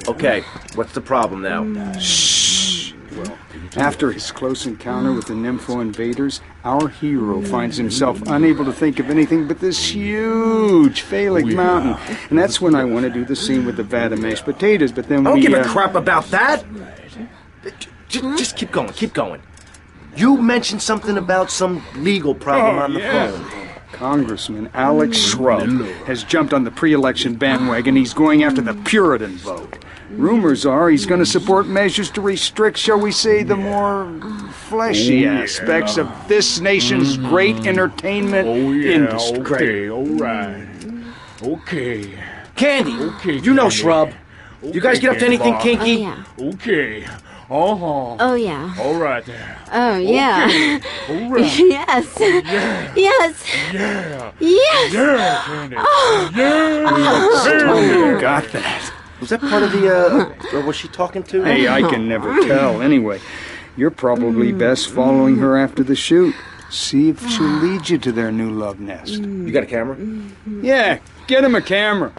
Okay, what's the problem now? Shh. After his close encounter with the Nympho invaders, our hero finds himself unable to think of anything but this huge phallic mountain. And that's when I want to do the scene with the vat of mashed potatoes, but then I don't give a crap about that! Just keep going, keep going. You mentioned something about some legal problem on the phone. Congressman Alex Shrub has jumped on the pre-election bandwagon. He's going after the Puritan vote. Rumors are he's going to support measures to restrict, shall we say, the more fleshy aspects of this nation's great entertainment industry. Okay, all right. Okay. Candy, Okay, you know Candy. Shrub. You guys get up to anything Bob. kinky? Yeah. Okay. Uh-huh. Oh, yeah. All right there. Oh, yeah. All right. Yes. Yeah. Yes. Yeah. Yes. Yeah, Candy. Oh, you got that. Was that part of the, or was she talking to? Hey, I can never tell. Anyway, you're probably best following her after the shoot. See if she'll lead you to their new love nest. You got a camera? Yeah, get him a camera.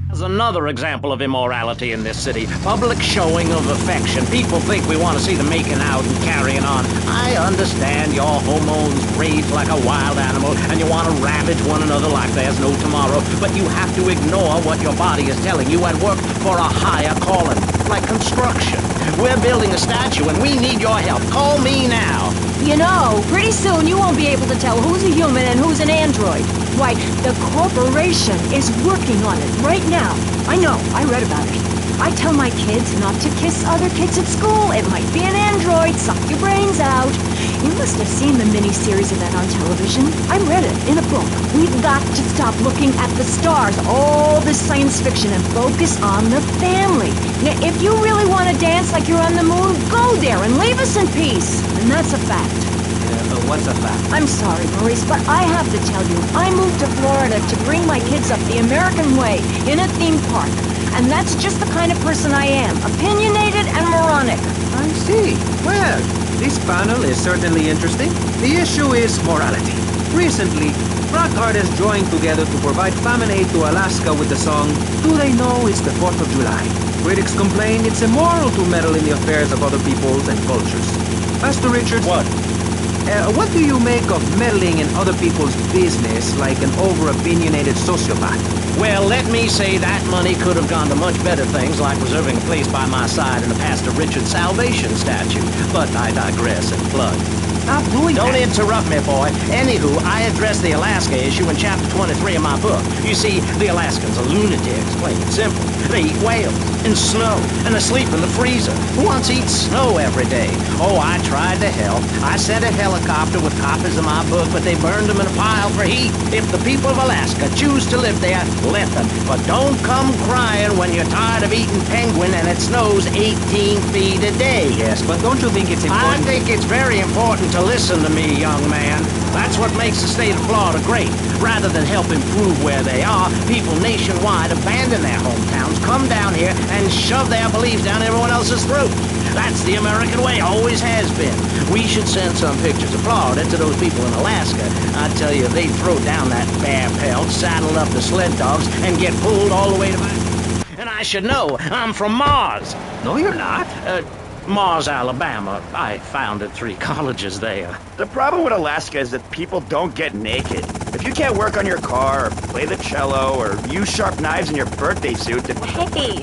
There's another example of immorality in this city. Public showing of affection. People think we want to see them making out and carrying on. I understand your hormones rage like a wild animal and you want to ravage one another like there's no tomorrow, but you have to ignore what your body is telling you and work for a higher calling, like construction. We're building a statue and we need your help. Call me now. You know, pretty soon you won't be able to tell who's a human and who's an android. Why, the corporation is working on it right now. I know, I read about it. I tell my kids not to kiss other kids at school. It might be an android, suck your brains out. You must have seen the mini-series event on television. I read it in a book. We've got to stop looking at the stars, all this science fiction, and focus on the family. Now, if you really want to dance like you're on the moon, go there and leave us in peace. And that's a fact. What's a fact? I'm sorry, Maurice, but I have to tell you, I moved to Florida to bring my kids up the American way in a theme park. And that's just the kind of person I am, opinionated and moronic. I see. Well, this panel is certainly interesting. The issue is morality. Recently, rock artists joined together to provide famine aid to Alaska with the song, Do They Know It's the 4th of July? Critics complain it's immoral to meddle in the affairs of other peoples and cultures. Pastor Richards, what do you make of meddling in other people's business like an over-opinionated sociopath? Well, let me say that money could have gone to much better things, like reserving a place by my side in the Pastor Richard Salvation statue. But I digress and plug. Stop doing Don't that. interrupt me, boy. Anywho, I address the Alaska issue in chapter 23 of my book. You see, the Alaskans are lunatics, plain and simple. They eat whales and snow, and they sleep in the freezer. Who wants to eat snow every day? Oh, I tried to help. I sent a helicopter with copies of my book, but they burned them in a pile for heat. If the people of Alaska choose to live there, let them. But don't come crying when you're tired of eating penguin and it snows 18 feet a day. Yes, but don't you think it's I important? think it's very important to listen to me, young man. That's what makes the state of Florida great. Rather than help improve where they are, people nationwide abandon their hometowns, come down here, and shove their beliefs down everyone else's throats. That's the American way, always has been. We should send some pictures of Florida to those people in Alaska. I tell you, they'd throw down that bear pelt, saddle up the sled dogs, and get pulled all the way to my... And I should know, I'm from Mars. No, you're not. Mars, Alabama. I founded 3 colleges there. The problem with Alaska is that people don't get naked. If you can't work on your car, or play the cello, or use sharp knives in your birthday suit, then... Hey.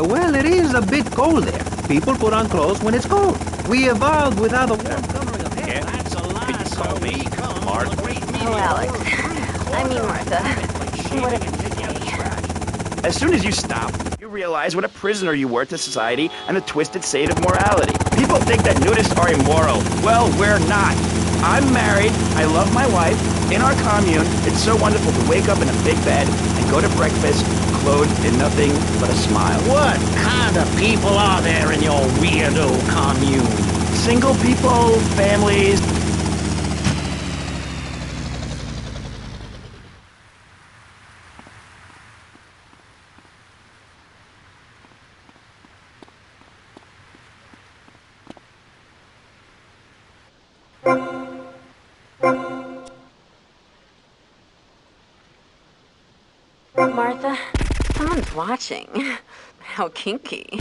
Well, it is a bit cold there. People put on clothes when it's cold. We evolved without a warm covering of hair. That's a lie, Could you so call me become Mars? a great meteor. Oh, Alex. I mean, Martha. Whatever you say. As soon as you stop, you realize what a prisoner you were to society and the twisted state of morality. People think that nudists are immoral. Well, we're not. I'm married, I love my wife, in our commune, it's so wonderful to wake up in a big bed and go to breakfast clothed in nothing but a smile. What kind of people are there in your weirdo commune? Single people, families. Martha, someone's watching. How kinky.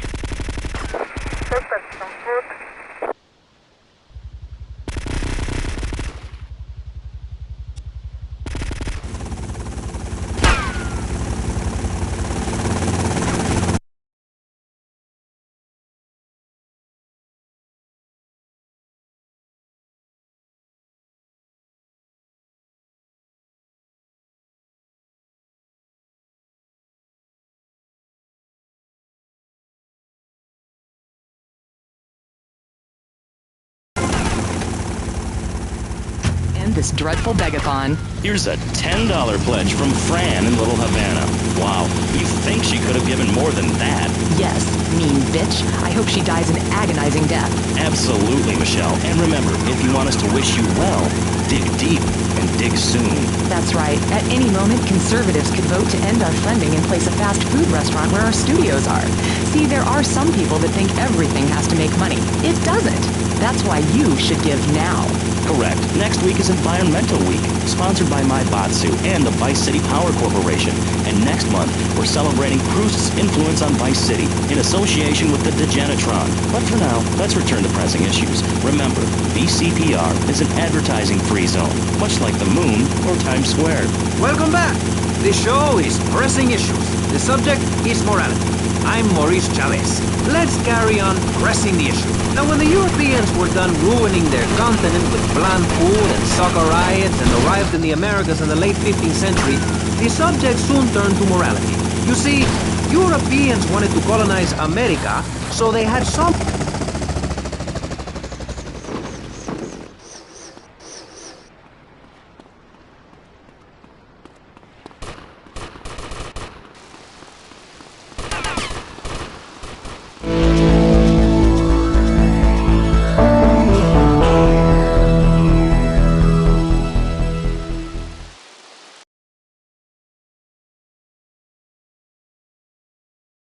This dreadful begathon. Here's a $10 pledge from Fran in Little Havana. Wow, you think she could have given more than that? Yes, mean bitch. I hope she dies an agonizing death. Absolutely, Michelle. And remember, if you want us to wish you well, dig deep and dig soon. That's right. At any moment, conservatives could vote to end our funding and place a fast food restaurant where our studios are. See, there are some people that think everything has to make money. It doesn't. That's why you should give now. Correct. Next week is Environmental Week, sponsored by Maibatsu and the Vice City Power Corporation. And next month, we're celebrating Proust's influence on Vice City in association with the Degenitron. But for now, let's return to pressing issues. Remember, VCPR is an advertising-free zone, much like the moon or Times Square. Welcome back. The show is Pressing Issues. The subject is morality. I'm Maurice Chavez. Let's carry on pressing the issue. Now, when the Europeans were done ruining their continent with bland food and soccer riots and arrived in the Americas in the late 15th century, the subject soon turned to morality. You see, Europeans wanted to colonize America, so they had some